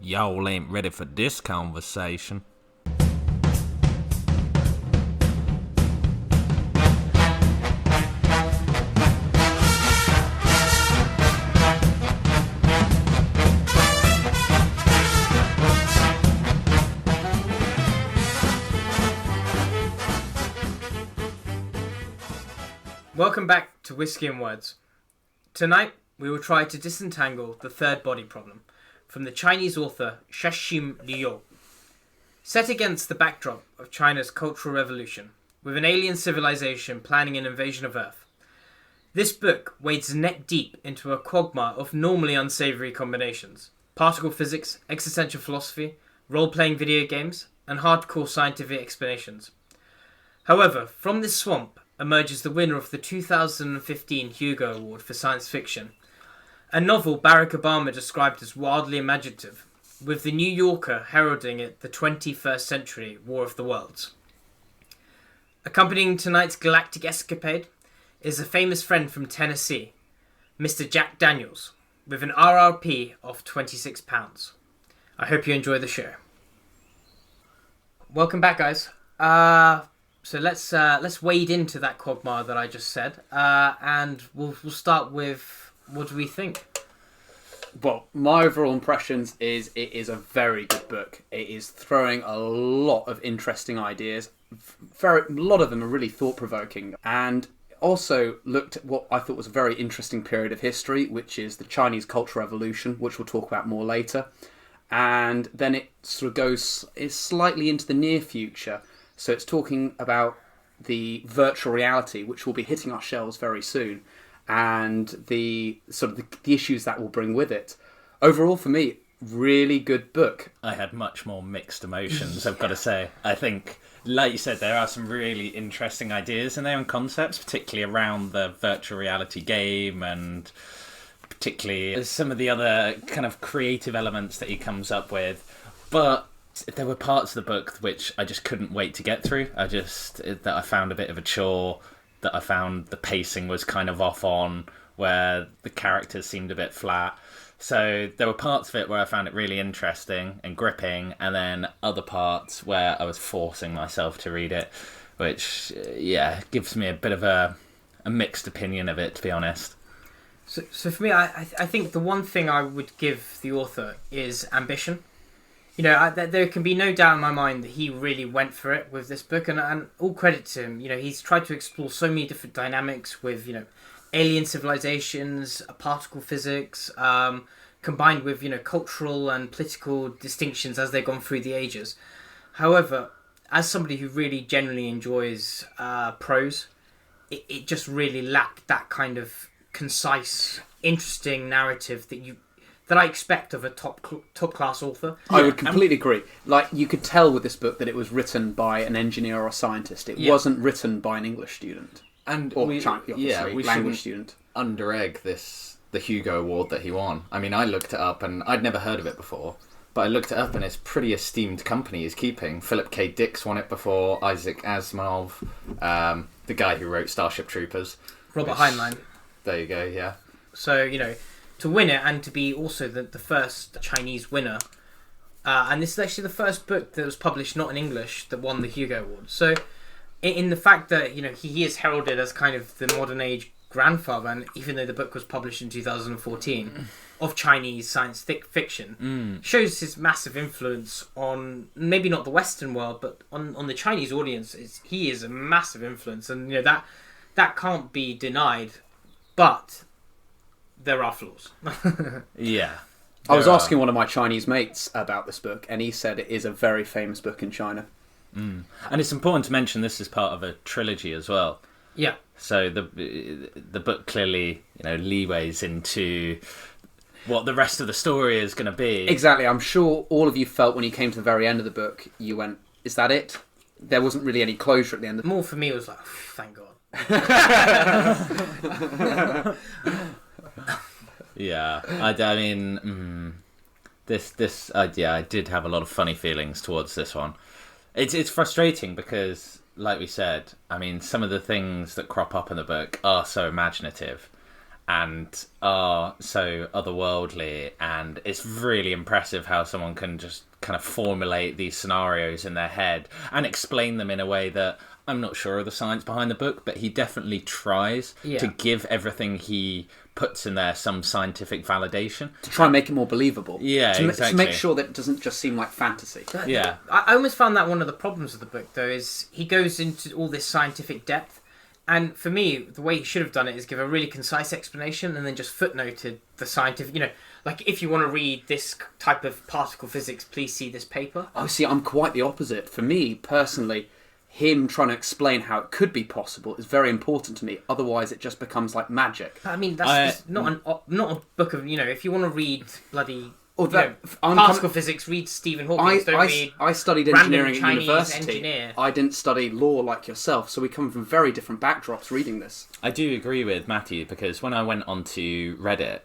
Y'all ain't ready for this conversation. Welcome back to Whiskey and Words. Tonight, we will try to disentangle the third body problem from the Chinese author Cixin Liu. Set against the backdrop of China's Cultural Revolution, with an alien civilization planning an invasion of Earth, this book wades neck deep into a quagmire of normally unsavory combinations: particle physics, existential philosophy, role-playing video games, and hardcore scientific explanations. However, from this swamp emerges the winner of the 2015 Hugo Award for Science Fiction, a novel Barack Obama described as wildly imaginative, with the New Yorker heralding it the 21st century War of the Worlds. Accompanying tonight's galactic escapade is a famous friend from Tennessee, Mr. Jack Daniels, with an RRP of £26. I hope you enjoy the show. Welcome back, guys. So let's wade into that quagmire that I just said, and we'll start with, what do we think? Well, my overall impressions is it is a very good book. It is throwing a lot of interesting ideas. A lot of them are really thought-provoking, and also looked at what I thought was a very interesting period of history, which is the Chinese Cultural Revolution, which we'll talk about more later. And then it sort of goes slightly into the near future. So it's talking about the virtual reality, which will be hitting our shelves very soon, and the issues that will bring with it. Overall, for me, really good book. I had much more mixed emotions, I've got to say. I think, like you said, there are some really interesting ideas in there and concepts, particularly around the virtual reality game, and particularly some of the other kind of creative elements that he comes up with. But there were parts of the book which I just couldn't wait to get through. That I found a bit of a chore, that I found the pacing was kind of off on, where the characters seemed a bit flat. So there were parts of it where I found it really interesting and gripping, and then other parts where I was forcing myself to read it, which, gives me a bit of a mixed opinion of it, to be honest. So for me, I think the one thing I would give the author is ambition. You know, there can be no doubt in my mind that he really went for it with this book, and all credit to him. You know, he's tried to explore so many different dynamics with, alien civilizations, particle physics, combined with, cultural and political distinctions as they've gone through the ages. However, as somebody who really generally enjoys prose, it just really lacked that kind of concise, interesting narrative that I expect of a top class author. I would completely agree. Like, you could tell with this book that it was written by an engineer or a scientist. It wasn't written by an English student. We language student. Under-egg the Hugo Award that he won. I mean, I looked it up, and I'd never heard of it before, but I looked it up, and it's a pretty esteemed company he's keeping. Philip K. Dick's won it before, Isaac Asimov, the guy who wrote Starship Troopers. Robert Heinlein. There you go, yeah. So, to win it, and to be also the first Chinese winner. And this is actually the first book that was published not in English that won the Hugo Award. So in the fact that, he is heralded as kind of the modern age grandfather, and even though the book was published in 2014, of Chinese science fiction, shows his massive influence on, maybe not the Western world, but on the Chinese audience. He is a massive influence, and that can't be denied, but there are flaws. Yeah. I was asking one of my Chinese mates about this book, and he said it is a very famous book in China. And it's important to mention this is part of a trilogy as well. Yeah. So the book clearly, leeways into what the rest of the story is going to be. Exactly. I'm sure all of you felt when you came to the very end of the book, you went, is that it? There wasn't really any closure at the end. More for me, it was like, thank God. Yeah, I mean, I did have a lot of funny feelings towards this one. It's frustrating because, like we said, I mean, some of the things that crop up in the book are so imaginative, and are so otherworldly, and it's really impressive how someone can just kind of formulate these scenarios in their head and explain them in a way that I'm not sure of the science behind the book, but he definitely tries to give everything he puts in there some scientific validation. To try and make it more believable. Yeah, exactly. To make sure that it doesn't just seem like fantasy. Yeah. I almost found that one of the problems of the book, though, is he goes into all this scientific depth. And for me, the way he should have done it is give a really concise explanation and then just footnoted the scientific, like if you want to read this type of particle physics, please see this paper. Oh, see, I'm quite the opposite. For me, personally, him trying to explain how it could be possible is very important to me. Otherwise, it just becomes like magic. I mean, that's not a book of, if you want to read bloody... particle physics, read Stephen Hawking. I studied engineering at Chinese university. Engineer. I didn't study law like yourself, so we come from very different backdrops reading this. I do agree with Matthew, because when I went onto Reddit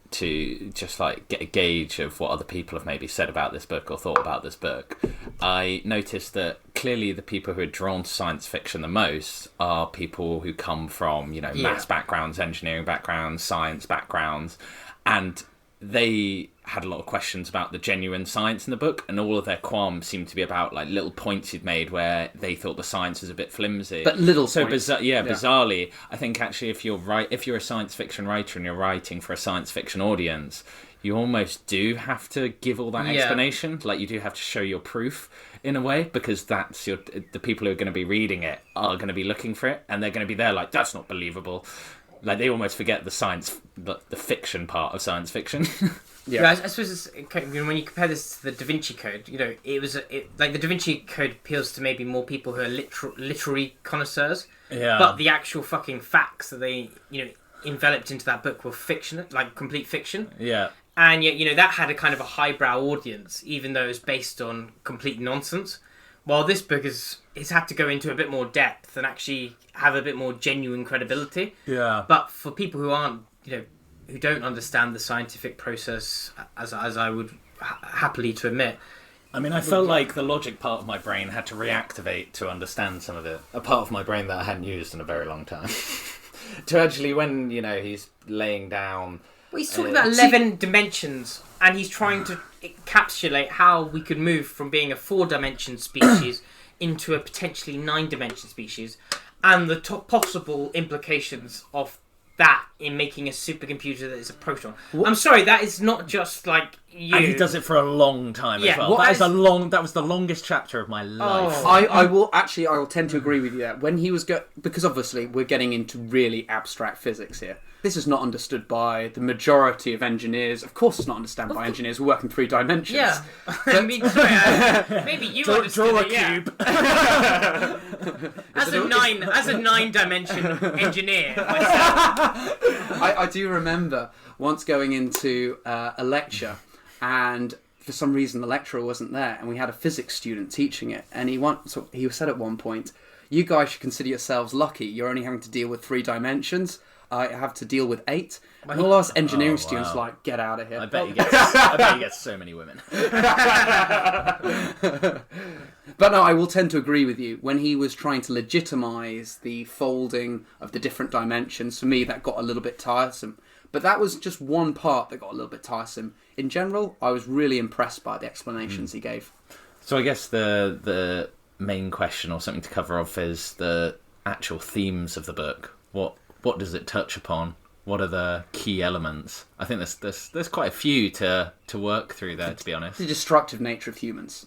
to just like get a gauge of what other people have maybe said about this book or thought about this book, I noticed that clearly the people who are drawn to science fiction the most are people who come from, maths backgrounds, engineering backgrounds, science backgrounds, and they had a lot of questions about the genuine science in the book, and all of their qualms seemed to be about like little points he'd made where they thought the science was a bit flimsy. But little so points. Bizarrely, I think actually if you're a science fiction writer and you're writing for a science fiction audience, you almost do have to give all that explanation. Like you do have to show your proof in a way, because that's the people who are going to be reading it are going to be looking for it, and they're going to be there like, that's not believable. Like they almost forget the science, the fiction part of science fiction. I suppose when you compare this to the Da Vinci Code, like the Da Vinci Code appeals to maybe more people who are literary connoisseurs. Yeah. But the actual fucking facts that they enveloped into that book were fiction, like complete fiction. Yeah. And yet that had a kind of a highbrow audience, even though it was based on complete nonsense. While this book it's had to go into a bit more depth and actually have a bit more genuine credibility. Yeah. But for people who aren't, who don't understand the scientific process, as I would happily to admit. I mean, I felt like the logic part of my brain had to reactivate to understand some of it. A part of my brain that I hadn't used in a very long time. To actually, when, he's laying down... Well, he's talking about 11 dimensions, and he's trying to encapsulate how we could move from being a 4-dimension species into a potentially 9-dimension species, and the possible implications of that in making a supercomputer that is a proton. I'm sorry, that is not just like you. And he does it for a long time as well. That was the longest chapter of my life. Oh. I will tend to agree with you there. When he was because obviously we're getting into really abstract physics here. This is not understood by the majority of engineers. Of course, it's not understood by engineers who work in 3 dimensions. Yeah, I mean, sorry, maybe you understood draw a it, cube. As a 9-dimension engineer myself. I do remember once going into a lecture, and for some reason the lecturer wasn't there, and we had a physics student teaching it, and he said at one point, "You guys should consider yourselves lucky. You're only having to deal with 3 dimensions. I have to deal with 8." And all us engineering students were like, "Get out of here." I bet he gets so many women. But no, I will tend to agree with you. When he was trying to legitimise the folding of the different dimensions, for me that got a little bit tiresome. But that was just one part that got a little bit tiresome. In general, I was really impressed by the explanations he gave. So I guess the main question, or something to cover off, is the actual themes of the book. What does it touch upon? What are the key elements? I think there's quite a few to work through there, to be honest. The destructive nature of humans.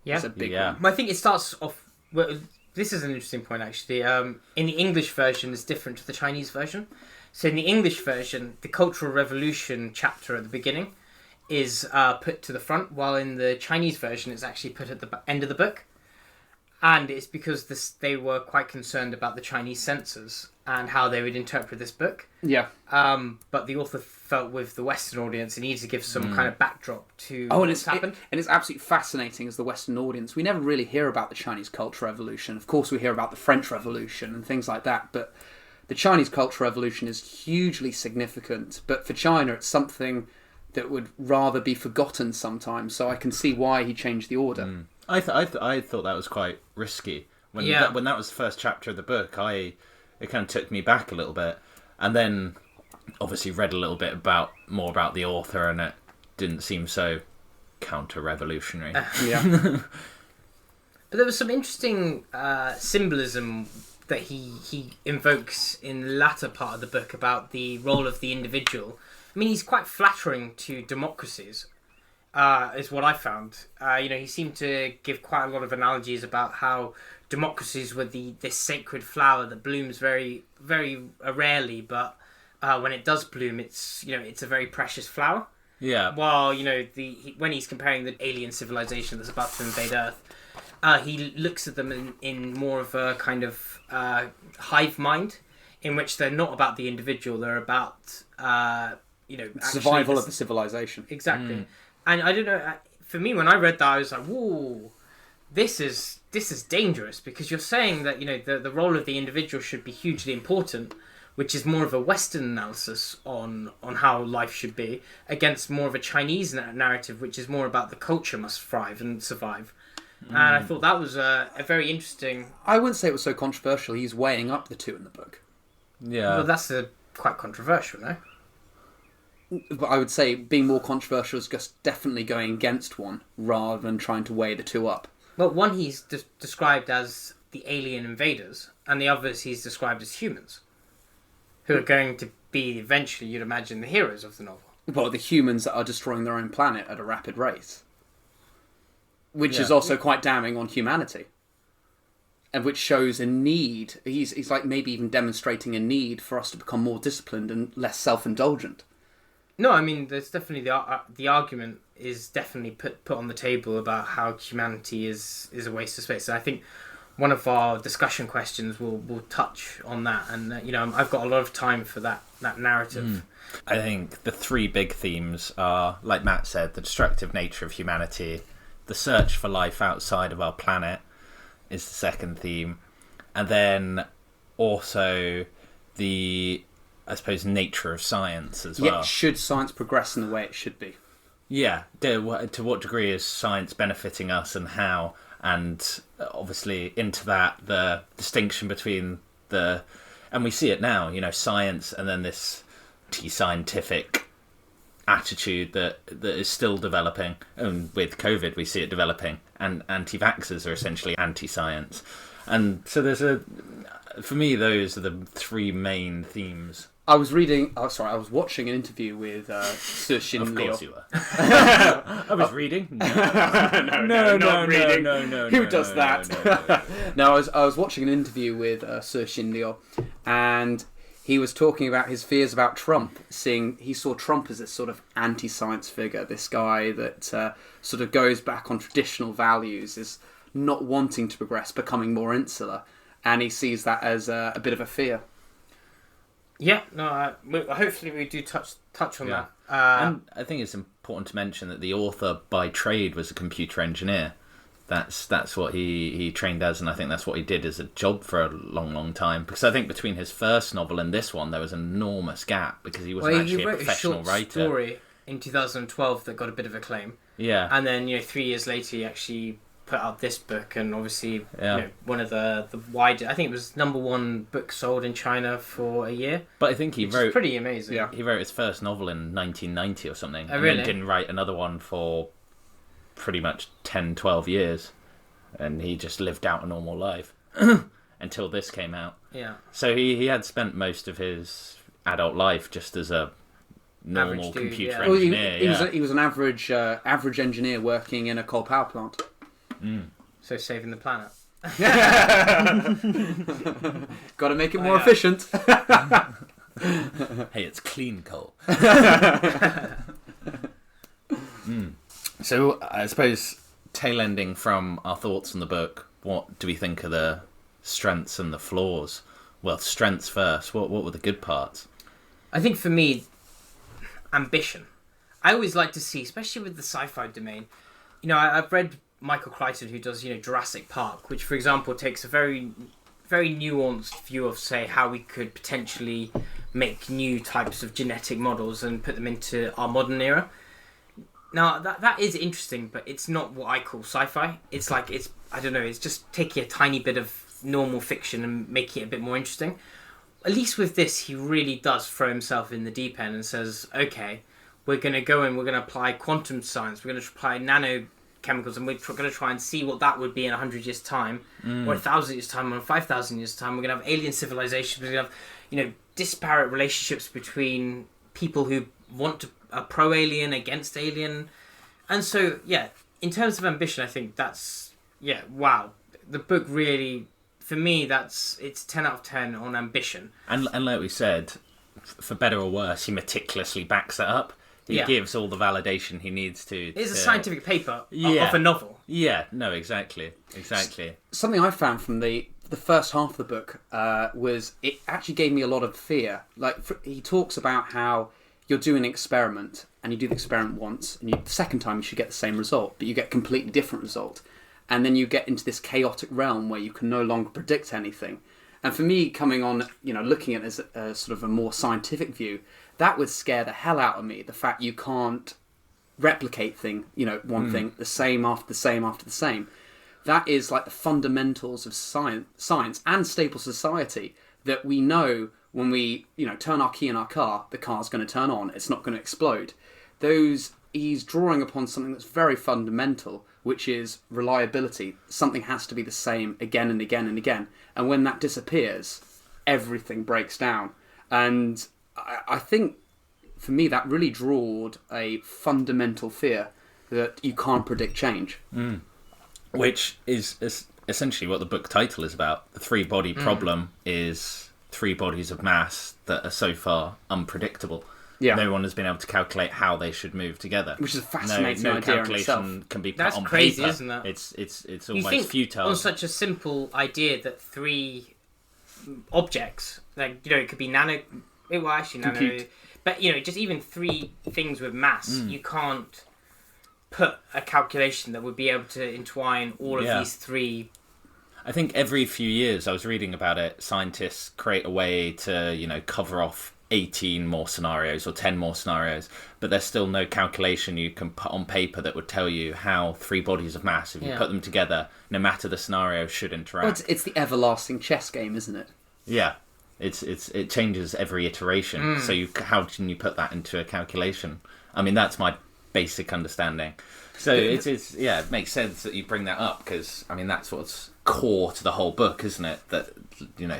Yeah. It's a big one. I think it starts off... Well, this is an interesting point, actually. In the English version, it's different to the Chinese version. So in the English version, the Cultural Revolution chapter at the beginning is put to the front, while in the Chinese version, it's actually put at the end of the book. And it's because they were quite concerned about the Chinese censors and how they would interpret this book. Yeah. But the author felt with the Western audience, it needed to give some kind of backdrop to what's happened. And it's absolutely fascinating as the Western audience. We never really hear about the Chinese Cultural Revolution. Of course, we hear about the French Revolution and things like that. But the Chinese Cultural Revolution is hugely significant. But for China, it's something that would rather be forgotten sometimes. So I can see why he changed the order. I thought that was quite risky. When that was the first chapter of the book, it kind of took me back a little bit. And then obviously read a little bit more about the author, and it didn't seem so counter-revolutionary. Yeah. But there was some interesting symbolism that he invokes in the latter part of the book about the role of the individual. I mean, he's quite flattering to democracies, is what I found. He seemed to give quite a lot of analogies about how democracies were this sacred flower that blooms very, very rarely, but when it does bloom, it's a very precious flower. Yeah. While when he's comparing the alien civilization that's about to invade Earth, he looks at them in more of a kind of hive mind, in which they're not about the individual; they're about survival of the civilization. Exactly. And I don't know. For me, when I read that, I was like, "Whoa, this is dangerous," because you're saying that the role of the individual should be hugely important, which is more of a Western analysis on how life should be, against more of a Chinese narrative, which is more about the culture must thrive and survive. And I thought that was a very interesting... I wouldn't say it was so controversial. He's weighing up the two in the book. Yeah. Well, that's quite controversial, no? But I would say being more controversial is just definitely going against one rather than trying to weigh the two up. Well, one he's described as the alien invaders, and the others he's described as humans, who are going to be eventually, you'd imagine, the heroes of the novel. Well, the humans that are destroying their own planet at a rapid rate. Which is Yeah. also quite damning on humanity. And which shows a need. He's like maybe even demonstrating a need for us to become more disciplined and less self-indulgent. No, I mean, there's definitely the argument is definitely put on the table about how humanity is a waste of space. And I think one of our discussion questions will touch on that. And, I've got a lot of time for that narrative. I think the three big themes are, like Matt said, the destructive nature of humanity, the search for life outside of our planet is the second theme, and then also the, I suppose, nature of science as well. Yet should science progress in the way it should be? Yeah, to what degree is science benefiting us and how? And obviously into that, the distinction between and we see it now, science and then this anti-scientific attitude that is still developing, and with COVID we see it developing, and anti-vaxxers are essentially anti-science, and so for me those are the three main themes. I was watching an interview with Cixin. Of Liu. course you were. I was reading. No, not reading. No. Who does that? No, I was watching an interview with Cixin Liu, and he was talking about his fears about Trump, he saw Trump as this sort of anti-science figure, this guy that sort of goes back on traditional values, is not wanting to progress, becoming more insular, and he sees that as a bit of a fear. Yeah, no, hopefully we do touch on that. And I think it's important to mention that the author by trade was a computer engineer. That's what he trained as, and I think that's what he did as a job for a long time. Because I think between his first novel and this one, there was an enormous gap because he wasn't actually a professional writer. He wrote a short story in 2012 that got a bit of acclaim. Yeah. And then 3 years later, he actually put out this book, and obviously one of the wider. I think it was #1 book sold in China for a year. But I think he wrote pretty amazing. Yeah. He wrote his first novel in 1990 or something, Oh, and really? then didn't write another one for pretty much 10-12 years, and he just lived out a normal life until this came out. Yeah. So he had spent most of his adult life just as a normal Average dude, computer yeah. Well, engineer. he was an average engineer working in a coal power plant. So saving the planet. Got to make it more efficient. Hey, it's clean coal. So I suppose tail ending from our thoughts on the book, what do we think are the strengths and the flaws? Well, strengths first. What were the good parts? I think for me, ambition. I always like to see, especially with the sci-fi domain. I've read Michael Crichton, who does Jurassic Park, which for example takes a very very nuanced view of, say, how we could potentially make new types of genetic models and put them into our modern era. Now that is interesting, but it's not what I call sci-fi. It's like it's just taking a tiny bit of normal fiction and making it a bit more interesting. at least with this, he really does throw himself in the deep end and says, okay, we're going to go and we're going to apply quantum science, we're going to apply nanochemicals, and we're going to try and see what that would be in 100 years' time, or 1,000 years' time, or 5,000 years' time. We're going to have alien civilizations, we're going to have, disparate relationships between people who are pro-alien, against alien. And so, yeah, in terms of ambition, I think that's, wow. The book really, for me, it's 10 out of 10 on ambition. And like we said, for better or worse, he meticulously backs it up. He gives all the validation he needs to. It's a scientific paper of a novel. Yeah, no, exactly. Something I found from the first half of the book was it actually gave me a lot of fear. Like, he talks about how you're doing an experiment, and you do the experiment once, and the second time you should get the same result, but you get a completely different result. And then you get into this chaotic realm where you can no longer predict anything. And for me, coming on, looking at it as a sort of a more scientific view, that would scare the hell out of me. The fact you can't replicate one thing, the same after the same after the same. That is like the fundamentals of science and stable society, that we know when we, turn our key in our car, the car's going to turn on. It's not going to explode. He's drawing upon something that's very fundamental, which is reliability. Something has to be the same again and again and again. And when that disappears, everything breaks down. And I think, for me, that really drawed a fundamental fear that you can't predict change. Which is essentially what the book title is about. The three-body problem is three bodies of mass that are so far unpredictable. Yeah. No one has been able to calculate how they should move together. Which is a fascinating no idea calculation in itself. Can be put That's on crazy, paper. Isn't it? It's You almost think futile. on such a simple idea that three objects, like, it could be nano... Well, actually, nano... Compute. But, just even three things with mass, you can't put a calculation that would be able to entwine all of these three... I think every few years, I was reading about it, scientists create a way to, cover off 18 more scenarios or 10 more scenarios, but there's still no calculation you can put on paper that would tell you how three bodies of mass, if you put them together, no matter the scenario, should interact. Well, it's the everlasting chess game, isn't it? Yeah. It changes every iteration, so how can you put that into a calculation? I mean, that's my basic understanding. So it makes sense that you bring that up, because I mean that's what's core to the whole book, isn't it? That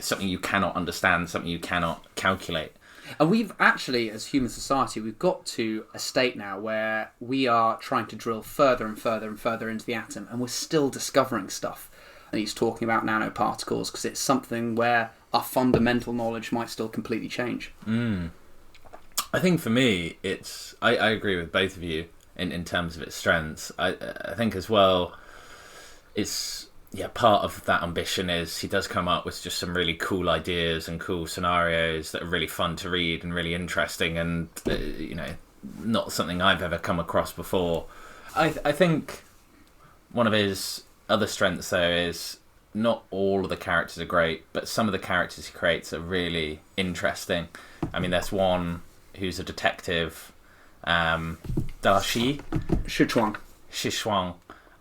something you cannot understand, something you cannot calculate. And we've actually, as human society, we've got to a state now where we are trying to drill further and further and further into the atom, and we're still discovering stuff. And he's talking about nanoparticles because it's something where our fundamental knowledge might still completely change. I think for me, I agree with both of you in terms of its strengths. I think as well, it's part of that ambition is he does come up with just some really cool ideas and cool scenarios that are really fun to read and really interesting, and not something I've ever come across before. I think one of his other strengths though is not all of the characters are great, but some of the characters he creates are really interesting. I mean, there's one who's a detective, Sichuan.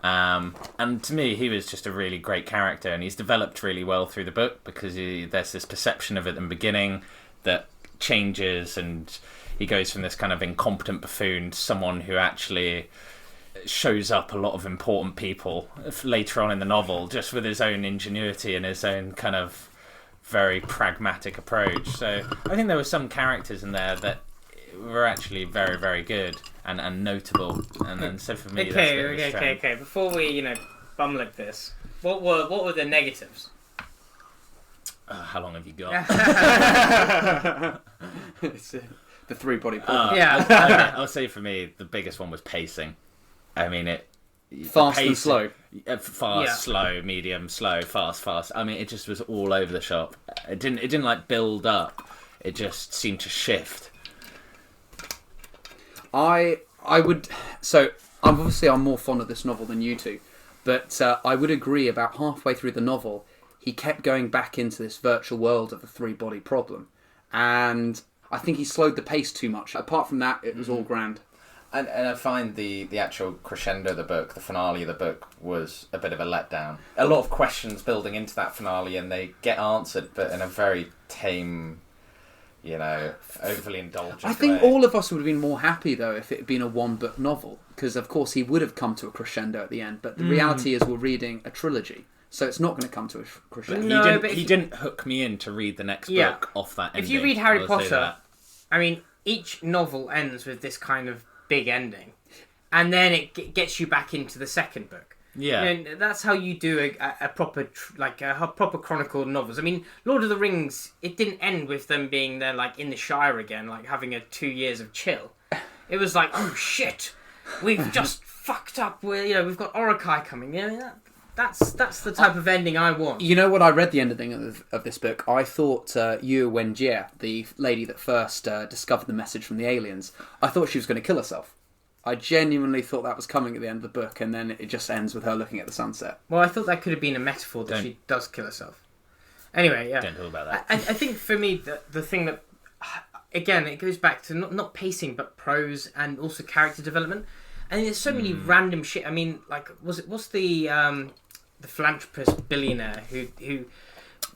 And to me, he was just a really great character, and he's developed really well through the book because there's this perception of it in the beginning that changes, and he goes from this kind of incompetent buffoon to someone who actually shows up a lot of important people later on in the novel, just with his own ingenuity and his own kind of very pragmatic approach. So I think there were some characters in there that were actually very, very good and notable. And so for me, that's a bit of a strength. Okay. Before we, bum like this, what were the negatives? How long have you got? It's the three-body problem. I'll say for me, the biggest one was pacing. I mean, fast and slow. Fast, slow, medium, slow, fast. I mean, it just was all over the shop. It didn't like build up. It just seemed to shift. I'm more fond of this novel than you two, but I would agree about halfway through the novel, he kept going back into this virtual world of the three-body problem, and I think he slowed the pace too much. Apart from that, it was all grand. And I find the actual crescendo of the book, the finale of the book, was a bit of a letdown. A lot of questions building into that finale, and they get answered, but in a very tame, overly indulgent I think way. all of us would have been more happy, though, if it had been a one-book novel. Because, of course, he would have come to a crescendo at the end. But the reality is we're reading a trilogy. So it's not going to come to a crescendo. He didn't hook me in to read the next book off that ending. If you read Harry I'll say Potter, that. I mean, each novel ends with this kind of big ending. And then it gets you back into the second book. Yeah. That's how you do a proper proper chronicled novels. I mean, Lord of the Rings, it didn't end with them being there like in the Shire again, like having 2 years of chill. It was like, oh shit, we've just fucked up. We've got Orokai coming. That's the type of ending I want. You know what? I read the ending of this book. I thought Yu Wenjie, the lady that first discovered the message from the aliens, I thought she was going to kill herself. I genuinely thought that was coming at the end of the book, and then it just ends with her looking at the sunset. Well, I thought that could have been a metaphor that she does kill herself. Anyway, yeah. Don't talk about that. I think for me, the thing that, again, it goes back to not pacing, but prose and also character development. And there's so many random shit. I mean, like, what's the philanthropist billionaire who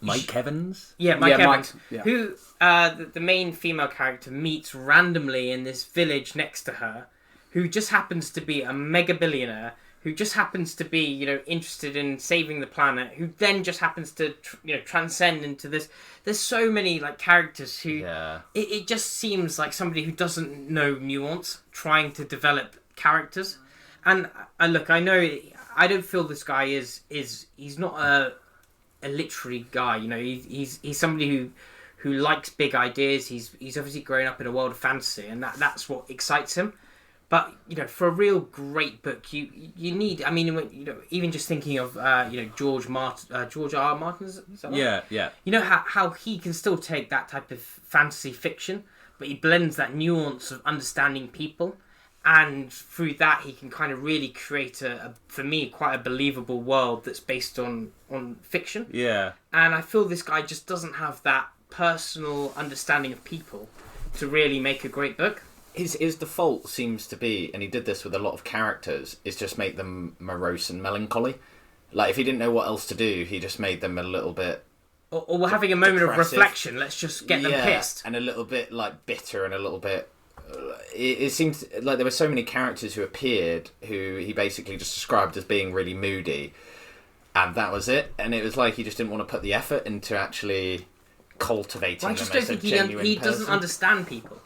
Mike Evans? Yeah, Mike Evans. Yeah. Who the main female character meets randomly in this village next to her, who just happens to be a mega billionaire, who just happens to be, interested in saving the planet, who then just happens to, transcend into this. There's so many, characters who... Yeah. It just seems like somebody who doesn't know nuance, trying to develop characters. And look, I know... I don't feel this guy is... He's not a literary guy, He's somebody who likes big ideas. He's obviously grown up in a world of fantasy, and that's what excites him. But for a real great book, you need. I mean, even just thinking of George R. R. Martin. Is that right? Yeah. You know how he can still take that type of fantasy fiction, but he blends that nuance of understanding people, and through that he can kind of really create for me, quite a believable world that's based on fiction. Yeah. And I feel this guy just doesn't have that personal understanding of people to really make a great book. His default seems to be, and he did this with a lot of characters, is just make them morose and melancholy. Like, if he didn't know what else to do, he just made them a little bit... Or we're having a moment depressive. of reflection, let's just get them pissed. And a little bit, bitter and a little bit... It seemed like there were so many characters who appeared who he basically just described as being really moody. And that was it. And it was like he just didn't want to put the effort into actually cultivating them as a genuine he person. doesn't understand people.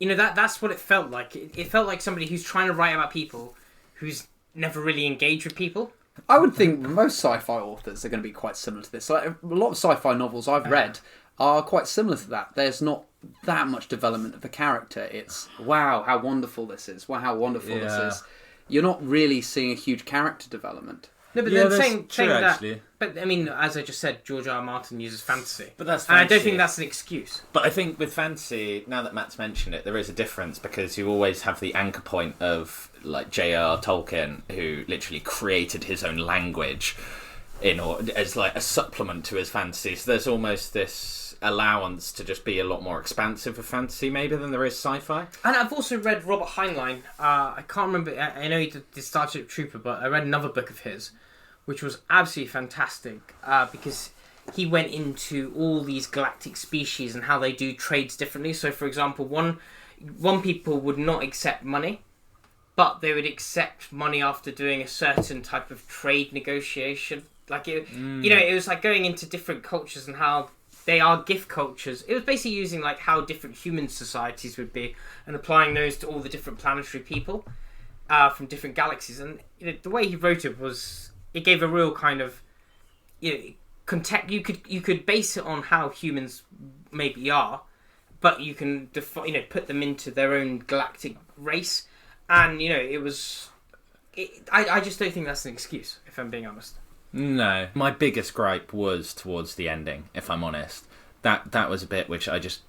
That's what it felt like. It felt like somebody who's trying to write about people who's never really engaged with people. I would think most sci-fi authors are going to be quite similar to this. Like, a lot of sci-fi novels I've read are quite similar to that. There's not that much development of the character. It's, wow, how wonderful this is. Wow, how wonderful this is. You're not really seeing a huge character development. No, but then saying that... Actually. But, I mean, as I just said, George R. R. Martin uses fantasy. But that's fantasy. And I don't think that's an excuse. But I think with fantasy, now that Matt's mentioned it, there is a difference because you always have the anchor point of, J.R. Tolkien, who literally created his own language as, a supplement to his fantasy. So there's almost this allowance to just be a lot more expansive of fantasy, maybe, than there is sci-fi. And I've also read Robert Heinlein. I can't remember... I know he did Starship Trooper, but I read another book of his, which was absolutely fantastic because he went into all these galactic species and how they do trades differently. So, for example, one people would not accept money, but they would accept money after doing a certain type of trade negotiation. It was like going into different cultures and how they are gift cultures. It was basically using how different human societies would be and applying those to all the different planetary people from different galaxies. And the way he wrote it was... It gave a real kind of, context. You could base it on how humans maybe are, but you can put them into their own galactic race, and it was. I just don't think that's an excuse, if I'm being honest. No, my biggest gripe was towards the ending. If I'm honest, that was a bit which I just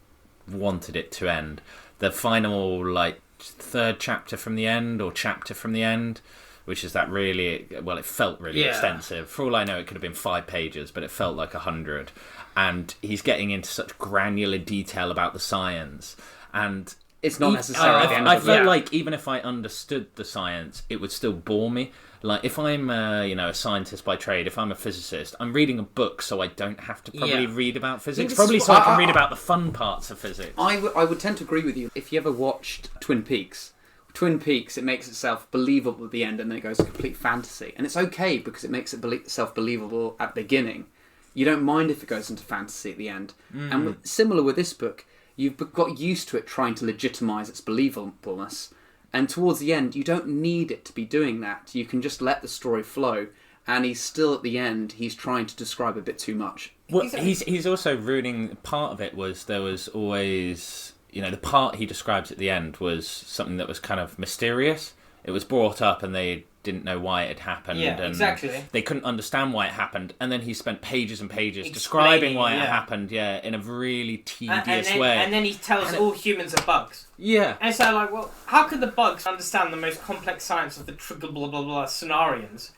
wanted it to end. The final third chapter from the end or chapter from the end. Which is that really... Well, it felt really extensive. For all I know, it could have been 5 pages, but it felt like 100. And he's getting into such granular detail about the science. And it's not necessarily the end I of the book. felt like even if I understood the science, it would still bore me. Like if I'm a scientist by trade, if I'm a physicist, I'm reading a book so I don't have to probably read about physics. Probably so I can read about the fun parts of physics. I would tend to agree with you. If you ever watched Twin Peaks, it makes itself believable at the end and then it goes to complete fantasy. And it's okay because it makes itself believable at the beginning. You don't mind if it goes into fantasy at the end. And similar with this book, you've got used to it trying to legitimise its believableness. And towards the end, you don't need it to be doing that. You can just let the story flow. And he's still at the end, he's trying to describe a bit too much. Well, he's also ruining... Part of it was there was always... the part he describes at the end was something that was kind of mysterious. It was brought up and they didn't know why it had happened. Yeah, and exactly. They couldn't understand why it happened. And then he spent pages and pages describing why it happened, in a really tedious way. And then he tells all humans are bugs. Yeah. And so, like, well, how could the bugs understand the most complex science of the blah, blah, blah scenarios?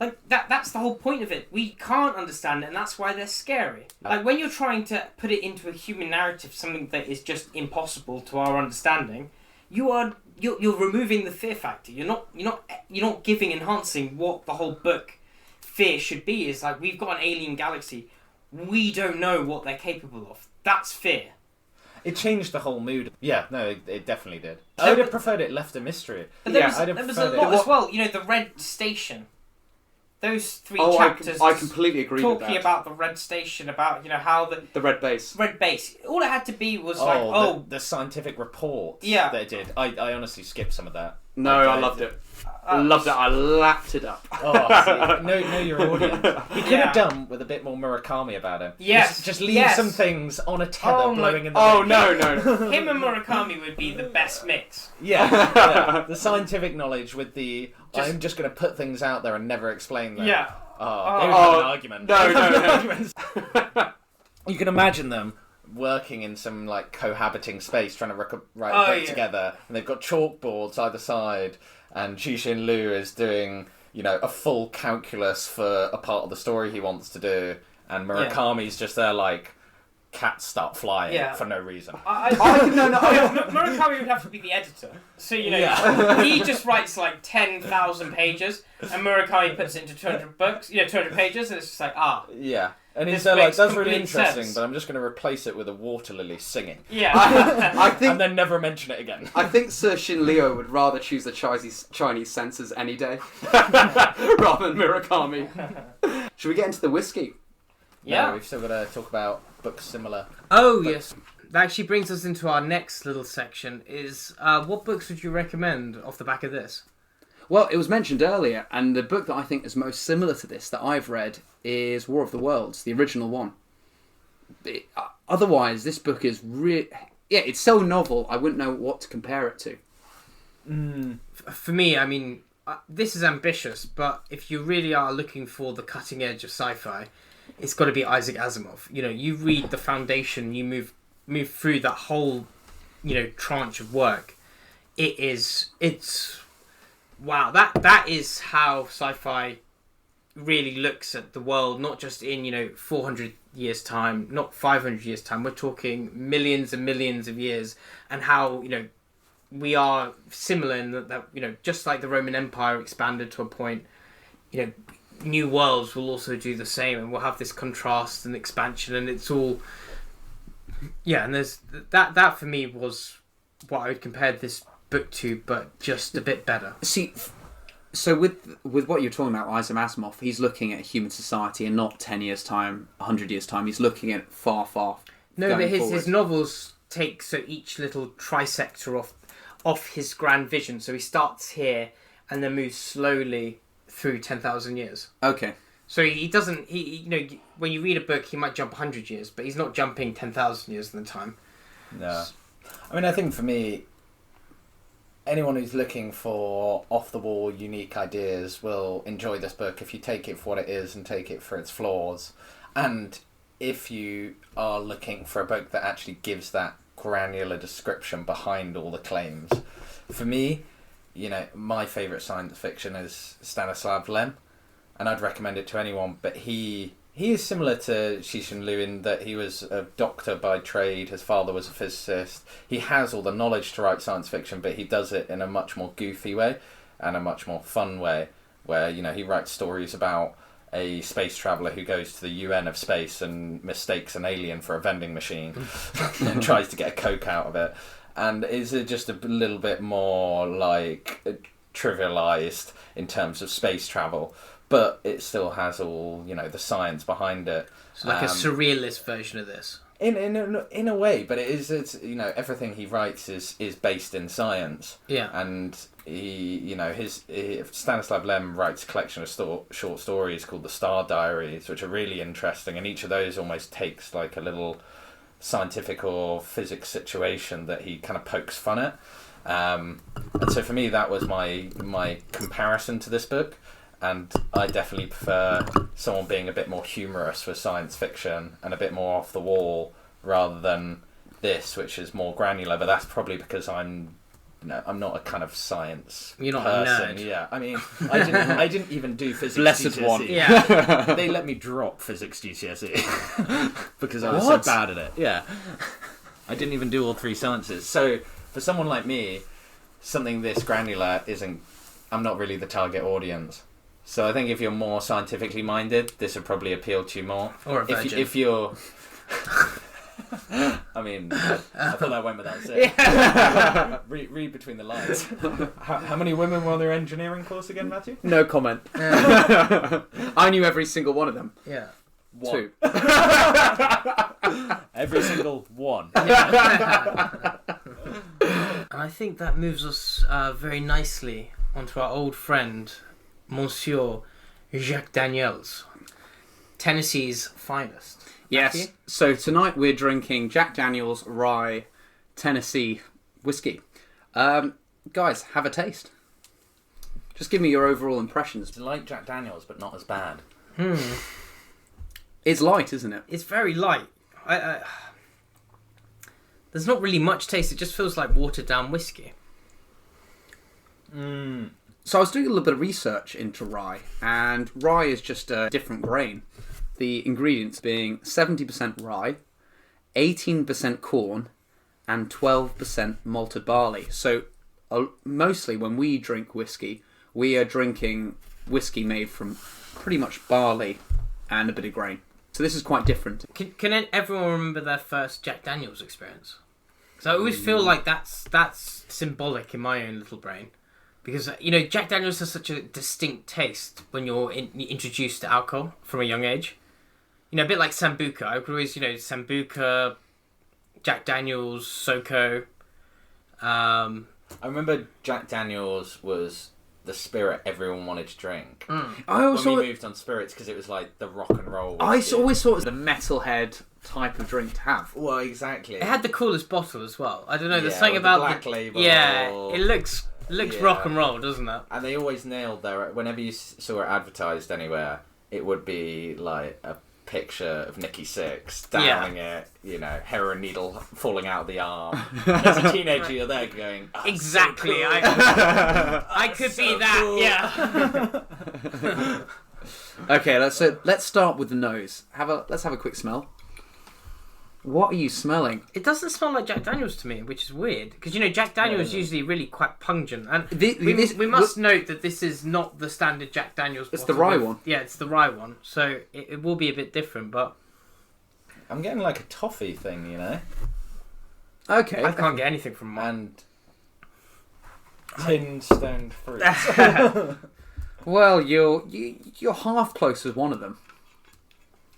Like, that's the whole point of it. We can't understand it, and that's why they're scary. Like, when you're trying to put it into a human narrative, something that is just impossible to our understanding, you're removing the fear factor. You're not enhancing what the whole book fear should be. Is like, we've got an alien galaxy. We don't know what they're capable of. That's fear. It changed the whole mood. Yeah, no, it definitely did. I would have preferred it left a mystery. But there was a lot as well. The Red Station. Those three chapters. I completely agree with that. Talking about the Red Station, about how the Red Base. Red Base. All it had to be was the scientific report. That it did. I honestly skipped some of that. No, I loved it. I loved it. I lapped it up. Know your audience. He could have done with a bit more Murakami about him. Yes. Just leave some things on a tether blowing in the wind. No. Him and Murakami would be the best mix. Yeah. The scientific knowledge with the... I'm just going to put things out there and never explain them. Yeah. They would have an argument. No. You can imagine them working in some cohabiting space trying to write a book together, and they've got chalkboards either side, and Cixin Liu is doing a full calculus for a part of the story he wants to do, and Murakami's just there cats start flying for no reason. Murakami would have to be the editor. So, he just writes 10,000 pages, and Murakami puts it into 200 books, 200 pages, and it's just Yeah. And he's makes that's really complete interesting, sense. but I'm just going to replace it with a water lily singing. Yeah. I think, and then never mention it again. I think Cixin Liu would rather choose the Chinese censors any day, rather than Murakami. Should we get into the whiskey? Yeah. No, we've still got to talk about books similar. Oh, yes. That actually brings us into our next little section, is what books would you recommend off the back of this? Well, it was mentioned earlier, and the book that I think is most similar to this that I've read is War of the Worlds, the original one. Otherwise, this book is it's so novel, I wouldn't know what to compare it to. For me, I mean, this is ambitious, but if you really are looking for the cutting edge of sci-fi, it's got to be Isaac Asimov. You read the Foundation, you move through that whole, tranche of work. It's wow. That is how sci-fi really looks at the world, not just in 400 years time, not 500 years time. We're talking millions and millions of years, and how we are similar in that just like the Roman Empire expanded to a point, new worlds will also do the same, and we'll have this contrast and expansion, and it's all and there's that for me was what I would compare this book to, but just a bit better. See, so with what you're talking about, Isaac Asimov, he's looking at human society in not 10 years time, 100 years time. He's looking at far no, but forward. his novels take each little trisector off his grand vision. So he starts here and then moves slowly through 10,000 years. Okay. So he doesn't. When you read a book, he might jump 100 years, but he's not jumping 10,000 years in the time. No, I mean, I think for me, anyone who's looking for off-the-wall, unique ideas will enjoy this book if you take it for what it is and take it for its flaws. And if you are looking for a book that actually gives that granular description behind all the claims. For me, my favourite science fiction is Stanislaw Lem, and I'd recommend it to anyone, but he he is similar to Cixin Liu in that he was a doctor by trade. His father was a physicist. He has all the knowledge to write science fiction, but he does it in a much more goofy way and a much more fun way, where, you know, he writes stories about a space traveller who goes to the UN of space and mistakes an alien for a vending machine and tries to get a Coke out of it. And is it just a little bit more like trivialised in terms of space travel, but it still has all, you know, the science behind it. So like a surrealist version of this. In a way, but it's you know, everything he writes is based in science. Yeah. And he, you know, Stanislaw Lem writes a collection of short stories called the DIARIES, which are really interesting, and each of those almost takes like a little scientific or physics situation that he kind of pokes fun at. And so for me, that was my comparison to this book. And I definitely prefer someone being a bit more humorous with science fiction and a bit more off the wall rather than this, which is more granular. But that's probably because I'm not a kind of science You're not person. a nerd. Yeah, I mean, I didn't even do physics Blessed GCSE. one. Yeah. They let me drop physics GCSE because I was What? so bad at it. Yeah, I didn't even do all three sciences. So for someone like me, something this granular isn't. I'm not really the target audience. So I think if you're more scientifically minded, this would probably appeal to you more. Or a virgin. If you're... I mean, I thought that went without saying. Yeah. Read between the lines. How many women were on their engineering course again, Matthew? No comment. I knew every single one of them. Yeah. Two. Every single one. And I think that moves us very nicely onto our old friend, Monsieur Jacques Daniels, Tennessee's finest. Yes. Matthew? So tonight we're drinking Jack Daniels Rye Tennessee whiskey. Guys, have a taste. Just give me your overall impressions. It's like Jack Daniels, but not as bad. It's light, isn't it? It's very light. There's not really much taste. It just feels like watered down whiskey. So I was doing a little bit of research into rye, and rye is just a different grain. The ingredients being 70% rye, 18% corn, and 12% malted barley. So mostly when we drink whiskey, we are drinking whiskey made from pretty much barley and a bit of grain. So this is quite different. Can everyone remember their first Jack Daniels experience? Because I always feel like that's symbolic in my own little brain. Because, you know, Jack Daniels has such a distinct taste when you're introduced to alcohol from a young age. You know, a bit like Sambuca. I could always, you know, Sambuca, Jack Daniels, Soko. I remember Jack Daniels was the spirit everyone wanted to drink. I also When we moved on spirits, because it was like the rock and roll I whiskey. always thought it was the metalhead type of drink to have. Well, exactly. It had the coolest bottle as well. I don't know, there's Yeah, something with the about black label. Yeah, it looks Yeah. rock and roll, doesn't it? And they always nailed their... Whenever you saw it advertised anywhere, it would be like a picture of Nikki Sixx downing it, you know, heroin needle falling out of the arm. As a teenager, you're there going, oh, Exactly. so cool. I could so be that. cool. Yeah. Okay, let's start with the nose. Let's have a quick smell. What are you smelling? It doesn't smell like Jack Daniels to me, which is weird. Because, you know, Jack Daniels is usually really quite pungent. And we must note that this is not the standard Jack Daniels bottle. It's the rye one. Yeah, it's the rye one. So it will be a bit different, but... I'm getting like a toffee thing, you know? Okay. I can't get anything from mine. And tin stoned fruit. Well, you're half close as one of them.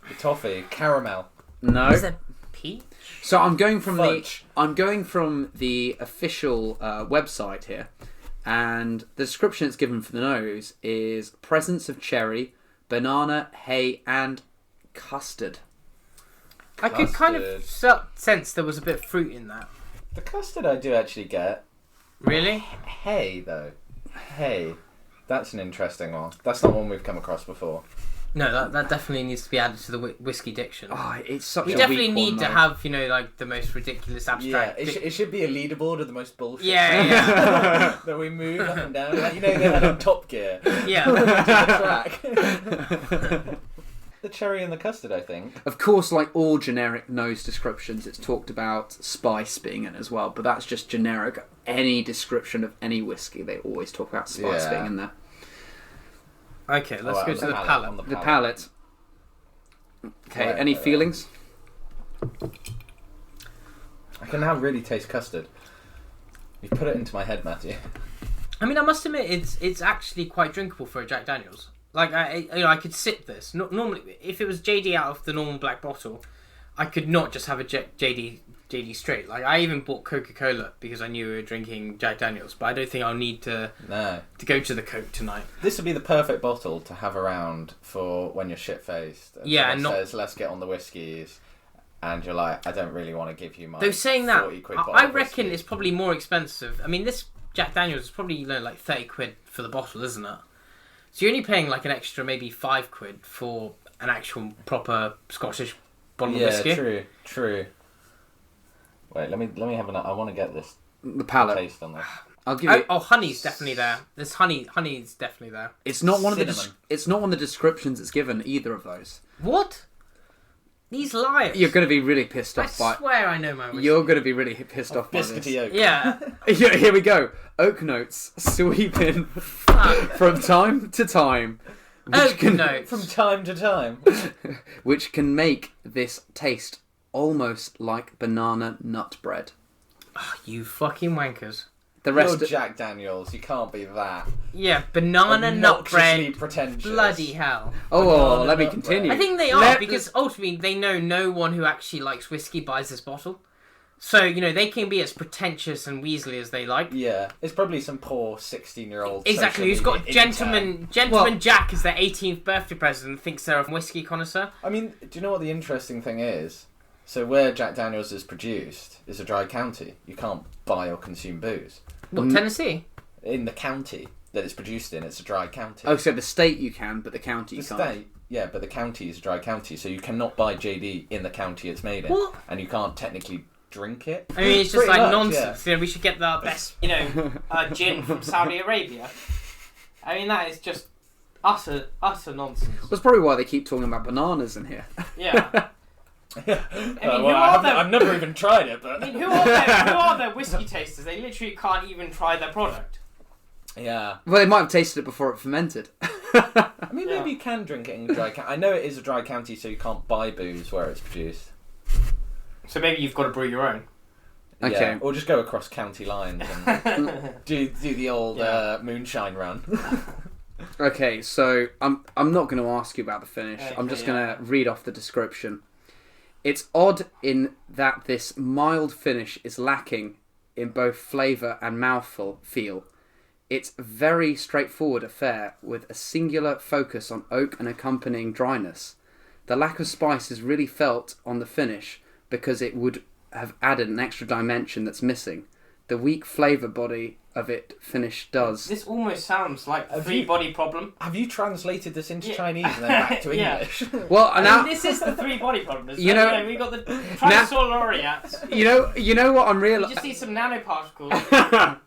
The toffee, caramel. No. Is that peach? So I'm going from Fudge. the official website here, and the description it's given for the nose is presence of cherry, banana, hay, and custard. I could kind of sense there was a bit of fruit in that. The custard I do actually get. Really? Hay, though. Hay. That's an interesting one. That's not one we've come across before. No, that definitely needs to be added to the whiskey diction. Oh, it's such We a definitely weak need one, to though. have, you know, like the most ridiculous abstract. Yeah, it should be a leaderboard of the most bullshit. Yeah. that we move up and down. Like, you know, they had on Top Gear. Yeah. To the track. The cherry and the custard, I think. Of course, like all generic nose descriptions, it's talked about spice being in as well, but that's just generic. Any description of any whiskey, they always talk about spice being in there. Okay, let's go to the palate. The palate. Okay, Right, any feelings? I can now really taste custard. You put it into my head, Matthew. I mean, I must admit, it's actually quite drinkable for a Jack Daniels. Like, I could sip this. Normally, if it was JD out of the normal black bottle, I could not just have a JD straight. Like, I even bought Coca-Cola because I knew we were drinking Jack Daniels, but I don't think I'll need to go to the Coke tonight. This would be the perfect bottle to have around for when you're shit-faced. Yeah, and says, let's get on the whiskies. And you're like, I don't really want to give you my Though saying that, 40 quid bottle I of reckon whiskey. it's probably more expensive. I mean, this Jack Daniels is probably like 30 quid for the bottle, isn't it? So you're only paying like an extra maybe 5 quid for an actual proper Scottish bottle of whiskey. Yeah, true. Wait, let me have I want to get this The palate. taste on this. I'll give you. Oh, honey's definitely there. There's honey's definitely there. It's not one of the. Cinnamon. It's not one of the descriptions it's given either of those. What? These liars. You're going to be really pissed I off by. swear I know my whiskey. You're going to be really pissed off by this. Biscuity oak. Yeah. Yeah, here we go. Oak notes sweep in from time to time, Oak notes. From time to time. which can make this taste almost like banana nut bread. Oh, you fucking wankers. The You're rest. Jack Daniels. You can't be that. Yeah, banana nut Obnoxiously bread. pretentious. Bloody hell. Oh, let me nut continue. bread. I think they are, because ultimately they know no one who actually likes whiskey buys this bottle. So, they can be as pretentious and weaselly as they like. Yeah, it's probably some poor 16-year-old. Exactly, who's got Gentleman Jack as their 18th birthday present and thinks they're a whiskey connoisseur. I mean, do you know what the interesting thing is? So where Jack Daniels is produced is a dry county. You can't buy or consume booze. What, Tennessee? In the county that it's produced in, it's a dry county. Oh, so the state you can, but the county you The can't. state, yeah, but the county is a dry county, so you cannot buy JD in the county it's made in. What? And you can't technically drink it. I mean, it's just Pretty like much, nonsense. We should get the best, gin from Saudi Arabia. I mean, that is just utter nonsense. That's probably why they keep talking about bananas in here. Yeah. I've never even tried it, but... I mean, who are their whiskey tasters? They literally can't even try their product. Yeah. Well, they might have tasted it before it fermented. I mean, maybe you can drink it in a dry county. I know it is a dry county, so you can't buy booze where it's produced. So maybe you've got to brew your own. Okay. Yeah, or just go across county lines and do the old moonshine run. Okay, so I'm not going to ask you about the finish. Okay, I'm just going to read off the description. It's odd in that this mild finish is lacking in both flavour and mouthful feel. It's a very straightforward affair with a singular focus on oak and accompanying dryness. The lack of spice is really felt on the finish because it would have added an extra dimension that's missing. The weak flavour body of it finish does. This almost sounds like a three-body problem. Have you translated this into Chinese and then back to Yeah. English? Well, now This is the three-body problem. Isn't You it? know- We got the Trisolar laureates. you know what I'm You realizing. just need some nanoparticles.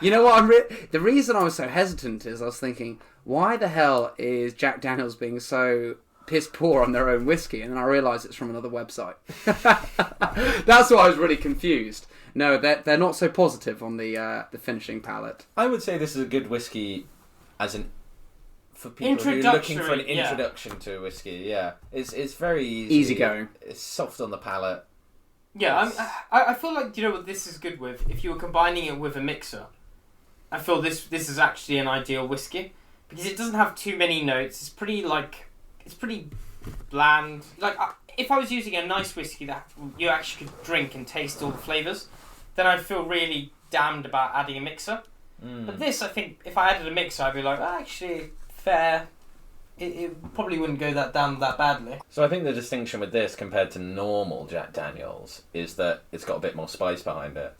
You know what the reason I was so hesitant is I was thinking, why the hell is Jack Daniels being so piss poor on their own whiskey? And then I realised it's from another website. That's why I was really confused. No, they're not so positive on the finishing palate. I would say this is a good whiskey for people who are looking for an Introductory, yeah. introduction to whiskey. Yeah, it's very Easy going. It's soft on the palate. Yeah, I feel like, what this is good with? If you were combining it with a mixer, I feel this is actually an ideal whiskey. Because it doesn't have too many notes. It's pretty bland. If I was using a nice whiskey that you actually could drink and taste all the flavours, then I'd feel really damned about adding a mixer. But this, I think, if I added a mixer, I'd be like, actually, fair. It probably wouldn't go down that badly. So I think the distinction with this compared to normal Jack Daniels is that it's got a bit more spice behind it.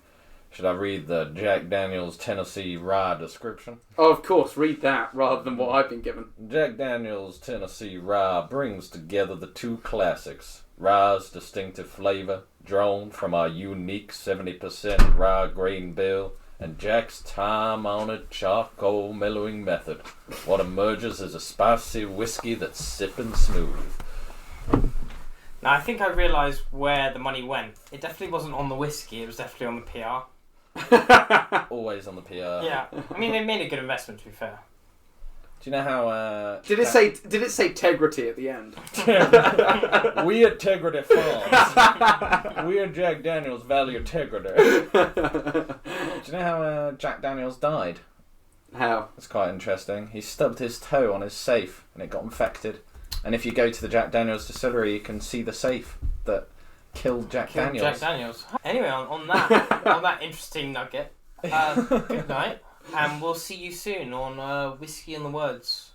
Should I read the Jack Daniels Tennessee Rye description? Oh, of course, read that rather than what I've been given. Jack Daniels Tennessee Rye brings together the two classics. Rye's distinctive flavour, drawn from our unique 70% rye grain bill, and Jack's time-honoured charcoal mellowing method. What emerges is a spicy whiskey that's sipping smooth. Now, I think I realised where the money went. It definitely wasn't on the whiskey, it was definitely on the PR. Always on the PR. Yeah. I mean, they made a good investment, to be fair. Do you know how... Did it say integrity at the end? We at Tegrity Farms. We at Jack Daniels value integrity. Do you know how Jack Daniels died? How? It's quite interesting. He stubbed his toe on his safe and it got infected. And if you go to the Jack Daniels distillery, you can see the safe that killed Jack Daniels. Jack Daniels. Anyway, on that interesting nugget, good night, and we'll see you soon on Whiskey and the Words.